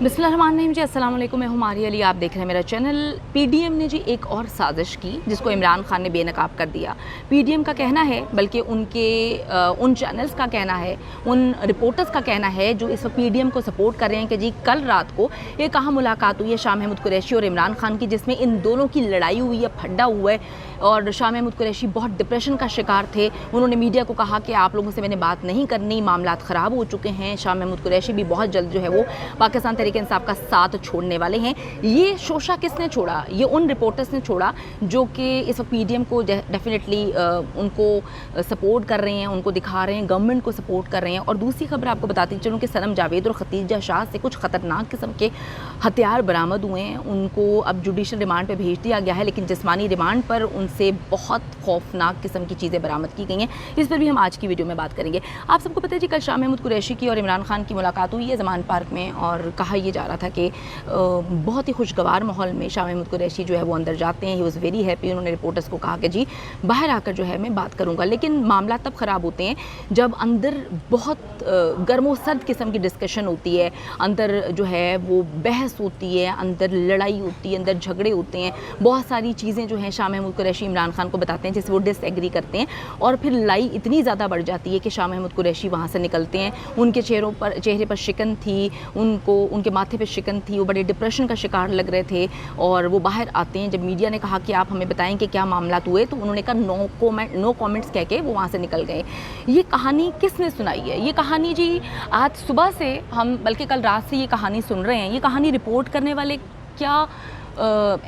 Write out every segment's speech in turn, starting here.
बिस्मिल्लाहिर्रहमानिर्रहीम जी, अस्सलाम वालेकुम। मैं हूँ मारिया अली, आप देख रहे हैं मेरा चैनल। पीडीएम ने जी एक और साजिश की जिसको इमरान खान ने बेनकाब कर दिया। पीडीएम का कहना है, बल्कि उनके उन चैनल्स का कहना है, उन रिपोर्टर्स का कहना है जो इस वक्त पीडीएम को सपोर्ट कर रहे हैं कि जी कल रात को एक अहम मुलाकात हुई है शाह महमूद कुरैशी और इमरान खान की, जिसमें इन दोनों की लड़ाई हुई है, फड्डा हुआ है। और शाह महमूद कुरैशी बहुत डिप्रेशन का शिकार थे। उन्होंने मीडिया को कहा कि आप लोगों से मैंने बात नहीं करनी, मामलात ख़राब हो चुके हैं। शाह महमूद कुरैशी भी बहुत जल्द जो है वो पाकिस्तान तहरीक इंसाफ का साथ छोड़ने वाले हैं। ये शोशा किसने छोड़ा? ये उन रिपोर्टर्स ने छोड़ा जो कि इस वक्त पीडीएम को डेफिनेटली उनको सपोर्ट कर रहे हैं, उनको दिखा रहे हैं, गवर्नमेंट को सपोर्ट कर रहे हैं। और दूसरी खबर आपको बताती चलूँ कि सनम जावेद और खतीजा शाह से कुछ ख़तरनाक किस्म के हथियार बरामद हुए हैं। उनको अब जुडिशल रिमांड पर भेज दिया गया है, लेकिन जिस्मानी रिमांड पर उनसे बहुत खौफनाक किस्म की चीज़ें बरामद की गई हैं। इस पर भी हम आज की वीडियो में बात करेंगे। आप सबको पता है जी, कल शाह महमूद कुरैशी की और इमरान खान की मुलाकात हुई है ज़मान पार्क में, और कहा यह जा रहा था कि बहुत ही खुशगवार माहौल में शाह महमूद कुरैशी जो है वो अंदर जाते हैं। He was very happy. उन्होंने रिपोर्टर्स को कहा कि जी बाहर आकर जो है मैं बात करूँगा। लेकिन मामला तब ख़राब होते हैं जब अंदर बहुत गर्मो सर्द किस्म की डिस्कशन होती है, अंदर जो है वो बहस होती है, अंदर लड़ाई होती है, अंदर झगड़े होते हैं। बहुत सारी चीज़ें जो हैं शाह महमूद कुरैशी इमरान खान को बताते हैं जिससे वो डिसएग्री करते हैं, और फिर लड़ाई इतनी ज़्यादा बढ़ जाती है कि शाह महमूद कुरैशी वहाँ से निकलते हैं। उनके चेहरे पर शिकन थी, उनके माथे पर शिकन थी, वो बड़े डिप्रेशन का शिकार लग रहे थे, और वो बाहर आते हैं। जब मीडिया ने कहा कि आप हमें बताएं कि क्या मामला हुए, तो उन्होंने कहा नो कमेंट्स कह के वो वहाँ से निकल गए। ये कहानी किसने सुनाई है? ये कहानी जी आज सुबह से हम, बल्कि कल रात से ये कहानी सुन रहे हैं। ये कहानी रिपोर्ट करने वाले क्या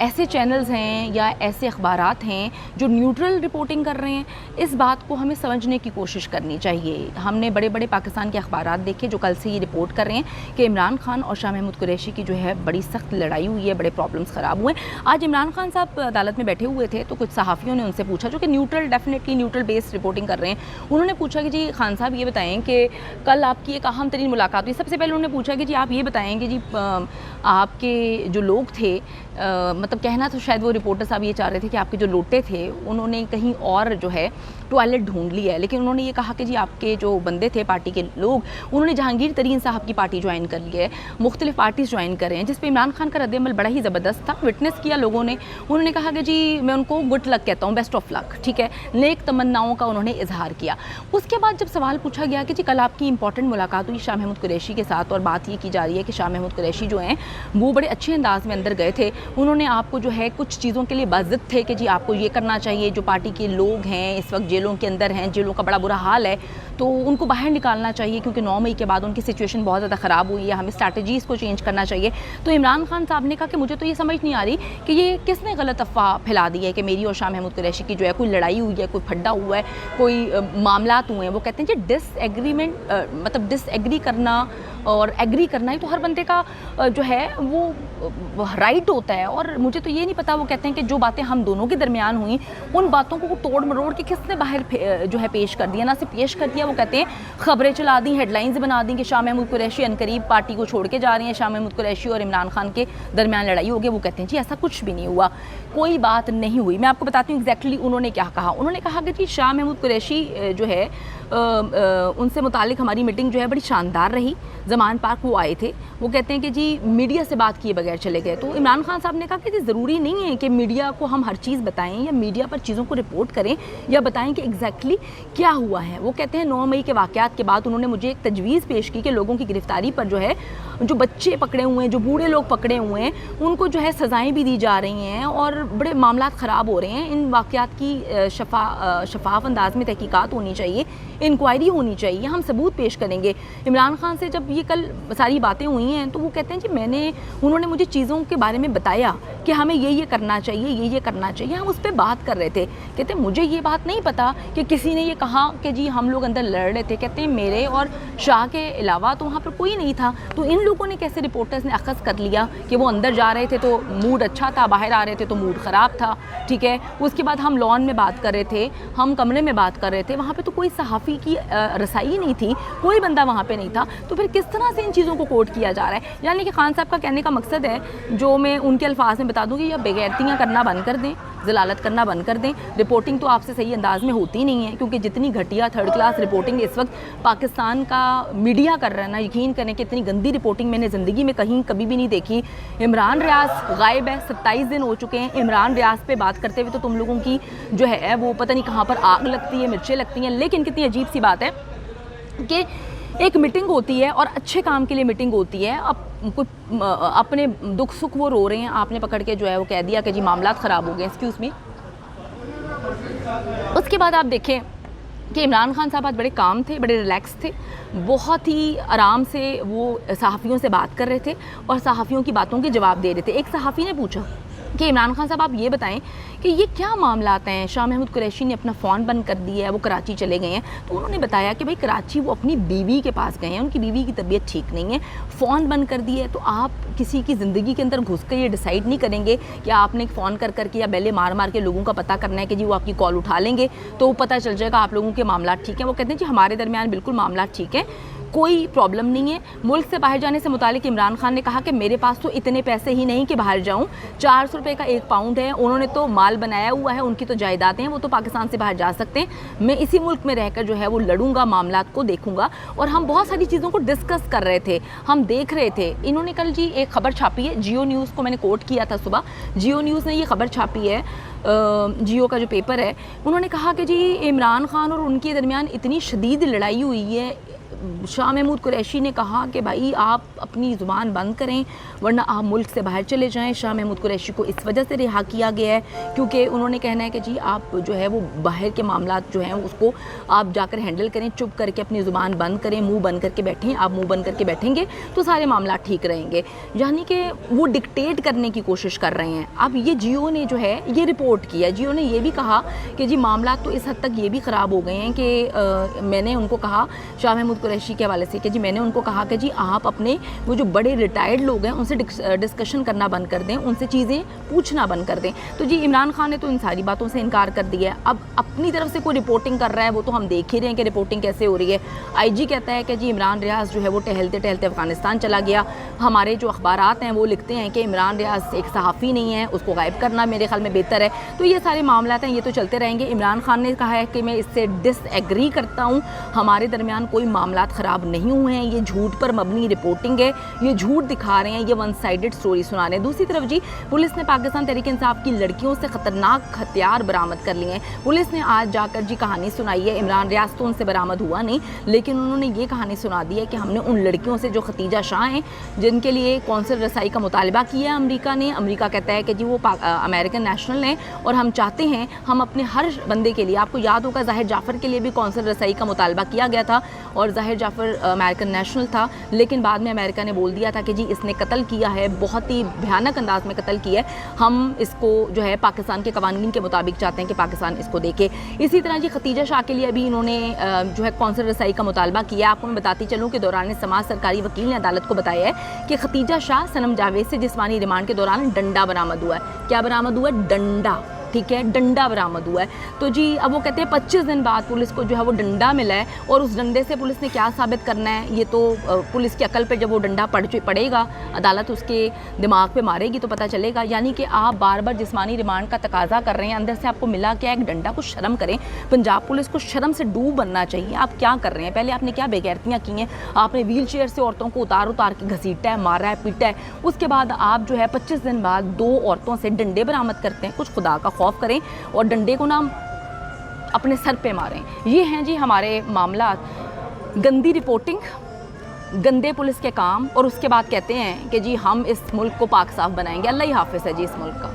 ऐसे चैनल्स हैं या ऐसे अखबारात हैं जो न्यूट्रल रिपोर्टिंग कर रहे हैं? इस बात को हमें समझने की कोशिश करनी चाहिए। हमने बड़े बड़े पाकिस्तान के अखबारात देखे जो कल से ये रिपोर्ट कर रहे हैं कि इमरान खान और शाह महमूद कुरैशी की जो है बड़ी सख्त लड़ाई हुई है, बड़े प्रॉब्लम्स ख़राब हुए। आज इमरान खान साहब अदालत में बैठे हुए थे, तो कुछ सहाफ़ियों ने उनसे पूछा, जो कि डेफिनेटली न्यूट्रल बेस्ड रिपोर्टिंग कर रहे हैं। उन्होंने पूछा कि जी खान साहब ये बताएँ कि कल आपकी एक अहम तरीन मुलाकात हुई। सबसे पहले उन्होंने पूछा कि जी आप ये बताएँ कि जी आपके जो लोग थे, मतलब कहना तो शायद वो रिपोर्टर साहब ये चाह रहे थे कि आपके जो लोटे थे उन्होंने कहीं और जो है टॉयलेट ढूंढ लिया है, लेकिन उन्होंने ये कहा कि जी आपके जो बंदे थे पार्टी के लोग, उन्होंने जहांगीर तरीन साहब की पार्टी ज्वाइन कर ली है, मुख्तलिफ पार्टीज़ ज्वाइन कर रहे हैं, जिस पे इमरान खान का रद्द-ए-अमल बड़ा ही ज़बरदस्त था। विटनेस किया लोगों ने। उन्होंने कहा कि जी मैं उनको गुड लक कहता हूँ, बेस्ट ऑफ लक, ठीक है, नेक तमन्नाओं का उन्होंने इजहार किया। उसके बाद जब सवाल पूछा गया कि जी कल आपकी इंपॉर्टेंट मुलाकात हुई शाह महमूद कुरैशी के साथ, और बात ये की जा रही है कि शाह महमूद कुरैशी जो हैं वो बड़े अच्छे अंदाज में अंदर गए थे, उन्होंने आपको जो है कुछ चीज़ों के लिए बाज़िद थे कि जी आपको ये करना चाहिए, जो पार्टी के लोग हैं इस वक्त जेलों के अंदर हैं, जेलों का बड़ा बुरा हाल है, तो उनको बाहर निकालना चाहिए क्योंकि 9 मई के बाद उनकी सिचुएशन बहुत ज़्यादा ख़राब हुई है, हमें स्ट्रैटेजीज़ को चेंज करना चाहिए। तो इमरान खान साहब ने कहा कि मुझे तो ये समझ नहीं आ रही कि ये किसने गलत अफवाह फैला दी है कि मेरी और शाह महमूद कुरैशी की जो है कोई लड़ाई हुई है, कोई फड्डा हुआ है, कोई मामलात हुए हैं। वो कहते हैं जी डिसएग्रीमेंट, मतलब डिसएग्री करना और एग्री करना ही तो हर बंदे का जो है वो राइट होता है, और मुझे तो ये नहीं पता। वो कहते हैं कि जो बातें हम दोनों के दरमियान हुई, उन बातों को तोड़ मरोड़ के किसने बाहर जो है पेश कर दिया, ना सिर्फ पेश कर दिया, वो कहते हैं खबरें चला दी, हेडलाइंस बना दी कि शाह महमूद कुरैशी अनकरीब पार्टी को छोड़ के जा रही हैं, शाह महमूद कुरैशी और इमरान खान के दरमियान लड़ाई हो गई। वो कहते हैं जी ऐसा कुछ भी नहीं हुआ, कोई बात नहीं हुई। मैं आपको बताती हूँ एग्जैक्टली उन्होंने क्या कहा। उन्होंने कहा कि जी शाह महमूद कुरैशी जो है उनसे मुतालिक हमारी मीटिंग जो है बड़ी शानदार रही। ज़मान पार्क वो आए थे, वो कहते हैं कि जी मीडिया से बात किए बगैर चले गए। तो इमरान खान साहब ने कहा कि जी ज़रूरी नहीं है कि मीडिया को हम हर चीज़ बताएं या मीडिया पर चीज़ों को रिपोर्ट करें या बताएं कि एग्जैक्टली क्या हुआ है। वो कहते हैं 9 मई के वाक़यात के बाद उन्होंने मुझे एक तजवीज़ पेश की कि लोगों की गिरफ्तारी पर जो है, जो बच्चे पकड़े हुए हैं, जो बूढ़े लोग पकड़े हुए हैं, उनको जो है सज़ाएँ भी दी जा रही हैं और बड़े मामलात ख़राब हो रहे हैं। इन वाक़यात की शफाफ अंदाज में तहकीकात होनी चाहिए, इंक्वायरी होनी चाहिए, हम सबूत पेश करेंगे। इमरान खान से जब ये कल सारी बातें हुई हैं तो वो कहते हैं जी उन्होंने मुझे चीज़ों के बारे में बताया कि हमें ये करना चाहिए, ये करना चाहिए, हम उस पर बात कर रहे थे। कहते हैं मुझे ये बात नहीं पता कि किसी ने ये कहा कि जी हम लोग अंदर लड़ रहे थे। कहते हैं मेरे और शाह के अलावा तो वहाँ पर कोई नहीं था, तो इन लोगों ने कैसे, रिपोर्टर्स ने अखज़ कर लिया कि वो अंदर जा रहे थे तो मूड अच्छा था, बाहर आ रहे थे तो मूड ख़राब था, ठीक है। उसके बाद हम लॉन में बात कर रहे थे, हम कमरे में बात कर रहे थे, वहाँ पर तो कोई सहाफ़ी की रसाई नहीं थी, कोई बंदा वहाँ पे नहीं था। तो फिर किस तरह से इन चीज़ों को कोट किया जा रहा है? यानी कि खान साहब का कहने का मकसद है, जो मैं उनके अल्फाज में बता दूँ, कि या बेगैरतियाँ करना बंद कर दें, ضلالت کرنا بند کر دیں. رپورٹنگ تو آپ سے صحیح انداز میں ہوتی نہیں ہے, کیونکہ جتنی گھٹیا تھرڈ کلاس رپورٹنگ اس وقت پاکستان کا میڈیا کر رہا ہے نا, یقین کریں کہ اتنی گندی رپورٹنگ میں نے زندگی میں کہیں کبھی بھی نہیں دیکھی. عمران ریاض غائب ہے, 27 دن ہو چکے ہیں. عمران ریاض پہ بات کرتے ہوئے تو تم لوگوں کی جو ہے وہ پتہ نہیں کہاں پر آگ لگتی ہے, مرچیں لگتی ہیں. لیکن کتنی عجیب سی بات ہے کہ ایک میٹنگ ہوتی ہے اور اچھے کام کے لیے میٹنگ ہوتی ہے, اب اپنے دکھ سکھ وہ رو رہے ہیں, آپ نے پکڑ کے جو ہے وہ کہہ دیا کہ جی معاملات خراب ہو گئے, ایکسکیوز می. اس کے بعد آپ دیکھیں کہ عمران خان صاحب آج بڑے کام تھے, بڑے ریلیکس تھے, بہت ہی آرام سے وہ صحافیوں سے بات کر رہے تھے اور صحافیوں کی باتوں کے جواب دے رہے تھے. ایک صحافی نے پوچھا کہ عمران خان صاحب آپ یہ بتائیں کہ یہ کیا معاملات ہیں, شاہ محمود قریشی نے اپنا فون بند کر دیا ہے, وہ کراچی چلے گئے ہیں. تو انہوں نے بتایا کہ بھائی کراچی وہ اپنی بیوی کے پاس گئے ہیں, ان کی بیوی کی طبیعت ٹھیک نہیں ہے, فون بند کر دیے. تو آپ کسی کی زندگی کے اندر گھس کر یہ ڈیسائیڈ نہیں کریں گے کہ آپ نے فون کر کے یا بیلے مار مار کے لوگوں کا پتہ کرنا ہے کہ جی وہ آپ کی کال اٹھا لیں گے تو وہ پتہ چل جائے گا آپ لوگوں کے معاملات ٹھیک ہیں. وہ کہتے ہیں جی ہمارے درمیان بالکل معاملات ٹھیک ہیں, کوئی پرابلم نہیں ہے. ملک سے باہر جانے سے متعلق عمران خان نے کہا کہ میرے پاس تو اتنے پیسے ہی نہیں کہ باہر جاؤں, 400 روپے کا 1 پاؤنڈ ہے, انہوں نے تو مال بنایا ہوا ہے, ان کی تو جائیدادیں ہیں, وہ تو پاکستان سے باہر جا سکتے ہیں. میں اسی ملک میں رہ کر جو ہے وہ لڑوں گا, معاملات کو دیکھوں گا. اور ہم بہت ساری چیزوں کو ڈسکس کر رہے تھے, ہم دیکھ رہے تھے. انہوں نے کل جی ایک خبر چھاپی ہے, جیو نیوز کو میں نے کوٹ کیا تھا صبح, جیو نیوز نے یہ خبر چھاپی ہے, جیو کا جو پیپر ہے. انہوں نے کہا کہ جی عمران خان اور ان کے درمیان اتنی شدید لڑائی ہوئی ہے. شاہ محمود قریشی نے کہا کہ بھائی آپ اپنی زبان بند کریں ورنہ آپ ملک سے باہر چلے جائیں. شاہ محمود قریشی کو اس وجہ سے رہا کیا گیا ہے کیونکہ انہوں نے کہنا ہے کہ جی آپ جو ہے وہ باہر کے معاملات جو ہیں اس کو آپ جا کر ہینڈل کریں, چپ کر کے اپنی زبان بند کریں, منہ بند کر کے بیٹھیں. آپ منہ بند کر کے بیٹھیں گے تو سارے معاملات ٹھیک رہیں گے. یعنی کہ وہ ڈکٹیٹ کرنے کی کوشش کر رہے ہیں. اب یہ جیو نے جو ہے یہ رپورٹ کیا, جیو نے یہ بھی کہا کہ جی معاملات تو اس حد تک یہ بھی خراب ہو گئے ہیں کہ میں نے ان کو کہا شاہ محمود قریشی کے حوالے سے کہ جی میں نے ان کو کہا کہ جی آپ اپنے وہ جو بڑے ریٹائرڈ لوگ ہیں ان سے ڈسکشن کرنا بند کر دیں, ان سے چیزیں پوچھنا بند کر دیں. تو جی عمران خان نے تو ان ساری باتوں سے انکار کر دیا ہے. اب اپنی طرف سے کوئی رپورٹنگ کر رہا ہے وہ تو ہم دیکھ ہی رہے ہیں کہ رپورٹنگ کیسے ہو رہی ہے. آئی جی کہتا ہے کہ جی عمران ریاض جو ہے وہ ٹہلتے ٹہلتے افغانستان چلا گیا. ہمارے جو اخبارات ہیں وہ لکھتے ہیں کہ عمران ریاض ایک صحافی نہیں ہے, اس کو غائب کرنا میرے خیال میں بہتر ہے. تو یہ سارے معاملات ہیں, یہ تو چلتے رہیں گے. عمران خان نے کہا ہے کہ میں اس سے ڈس ایگری کرتا ہوں, ہمارے درمیان کوئی معاملات خراب نہیں ہوئے ہیں, یہ جھوٹ پر مبنی رپورٹنگ ہے, یہ جھوٹ دکھا رہے ہیں, یہ ون سائیڈڈ سٹوری سنا رہے ہیں. دوسری طرف جی پولیس نے پاکستان تحریک انصاف کی لڑکیوں سے خطرناک ہتھیار برآمد کر لیے ہیں. پولیس نے آج جا کر جی کہانی سنائی ہے. عمران ریاض تو ان سے برآمد ہوا نہیں, لیکن انہوں نے یہ کہانی سنا دی ہے کہ ہم نے ان لڑکیوں سے جو ختیجہ شاہ ہیں جن کے لیے قونصل رسائی کا مطالبہ کیا ہے امریکہ نے, امریکہ کہتا ہے کہ جی وہ امریکن نیشنل ہیں اور ہم چاہتے ہیں ہم اپنے ہر بندے کے لیے, آپ کو یاد ہوگا ظاہر جعفر کے لیے بھی قونصل رسائی کا مطالبہ کیا گیا تھا اور ظاہر جعفر امریکن نیشنل تھا, لیکن بعد میں امریکہ نے بول دیا تھا کہ جی اس نے قتل کیا ہے, بہت ہی بھیانک انداز میں قتل کیا ہے, ہم اس کو جو ہے پاکستان کے قوانین کے مطابق چاہتے ہیں کہ پاکستان اس کو دیکھے. اسی طرح جی ختیجہ شاہ کے لیے ابھی انہوں نے جو ہے قونصل رسائی کا مطالبہ کیا. آپ کو میں بتاتی چلوں کہ دوران سماعت سرکاری وکیل نے عدالت کو بتایا ہے کہ ختیجہ شاہ صنم جاوید سے جسمانی ریمانڈ کے دوران ڈنڈا برآمد ہوا ہے. کیا برآمد ہوا ہے؟ ڈنڈا, ٹھیک ہے, ڈنڈا برآمد ہوا ہے. تو جی اب وہ کہتے ہیں 25 دن بعد پولیس کو جو ہے وہ ڈنڈا ملا ہے اور اس ڈنڈے سے پولیس نے کیا ثابت کرنا ہے, یہ تو پولیس کی عقل پہ جب وہ ڈنڈا پڑے گا, عدالت اس کے دماغ پہ مارے گی تو پتہ چلے گا. یعنی کہ آپ بار بار جسمانی ریمانڈ کا تقاضا کر رہے ہیں, اندر سے آپ کو ملا کیا, ایک ڈنڈا. کو شرم کریں, پنجاب پولیس کو شرم سے ڈوب بننا چاہیے. آپ کیا کر رہے ہیں؟ پہلے آپ نے کیا بےغیرتیاں کی ہیں, آپ نے ویل چیئر سے عورتوں کو اتار کے گھسیٹا ہے, مارا ہے, پیٹا ہے. اس کے بعد آپ جو ہے 25 دن بعد 2 عورتوں سے ڈنڈے برآمد کرتے ہیں. کچھ خدا کا خوف کریں اور ڈنڈے کو نا اپنے سر پہ ماریں. یہ ہیں جی ہمارے معاملات, گندی رپورٹنگ, گندے پولیس کے کام, اور اس کے بعد کہتے ہیں کہ جی ہم اس ملک کو پاک صاف بنائیں گے. اللہ ہی حافظ ہے جی اس ملک کا.